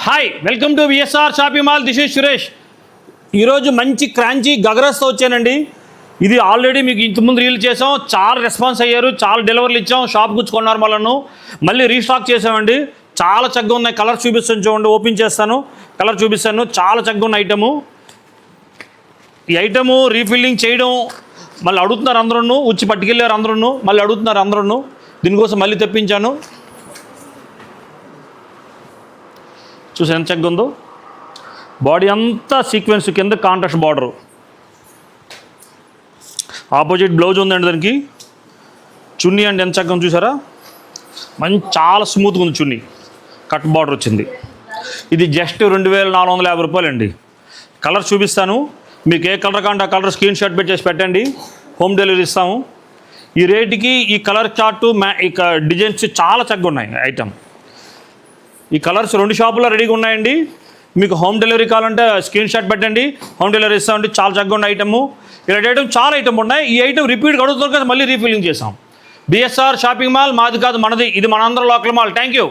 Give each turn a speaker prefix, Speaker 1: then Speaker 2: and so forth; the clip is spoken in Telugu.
Speaker 1: Hi, welcome to VSR shopping mall. This is Suresh. ఈరోజు మంచి క్రాంచీ గగరస్తో వచ్చానండి. ఇది ఆల్రెడీ మీకు ఇంతకుముందు రీల్ చేసాం, చాలా రెస్పాన్స్ అయ్యారు, చాలా డెలివరీలు ఇచ్చాం, షాప్ గుచ్చుకున్నారు వాళ్ళను, మళ్ళీ రీస్టాక్ చేసామండి. చాలా చక్కగా ఉన్నాయి. కలర్ చూపిస్తాను చూడండి, ఓపెన్ చేస్తాను, కలర్ చూపిస్తాను. చాలా చక్కగా ఉన్న ఐటము. ఈ ఐటము రీఫిల్లింగ్ చేయడం మళ్ళీ అడుగుతున్నారు అందరూ, వచ్చి పట్టుకెళ్ళారు అందరూ, మళ్ళీ అడుగుతున్నారు అందరూ. దీనికోసం మళ్ళీ తెప్పించాను. చూసి ఎంత చక్కగా ఉందో. బాడీ అంతా సీక్వెన్స్ కింద కాంట్రాస్ట్ బార్డరు, ఆపోజిట్ బ్లౌజ్ ఉందండి దానికి. చున్నీ అండి ఎంత చక్కగా చూసారా, మంచి చాలా స్మూత్గా ఉంది చున్నీ, కట్ బార్డర్ వచ్చింది. ఇది జస్ట్ 2450 రూపాయలండి. కలర్ చూపిస్తాను, మీకు ఏ కలర్ కావాలంటే ఆ కలర్ స్క్రీన్ షాట్ పెట్టేసి పెట్టండి, హోమ్ డెలివరీ ఇస్తాము. ఈ రేటుకి ఈ కలర్ చార్టు ఇక డిజైన్స్ చాలా చక్కగా ఉన్నాయి ఐటమ్. ఈ కలర్స్ 2 షాపుల్లో రెడీగా ఉన్నాయండి. మీకు హోమ్ డెలివరీ కావాలంటే స్క్రీన్ షాట్ పెట్టండి, హోమ్ డెలివరీ ఇస్తామండి. చాలా చక్కగా ఉన్న ఐటము. ఇలాంటి ఐటమ్ చాలా ఐటమ్ ఉన్నాయి. ఈ ఐటమ్ రిపీట్ అడుగుతున్నారు కదా, మళ్ళీ రీఫిల్లింగ్ చేసాం. బిఎస్ఆర్ షాపింగ్ మాల్ మాది కాదు, మనది. ఇది మనందరం లోకల్ మాల్. Thank you.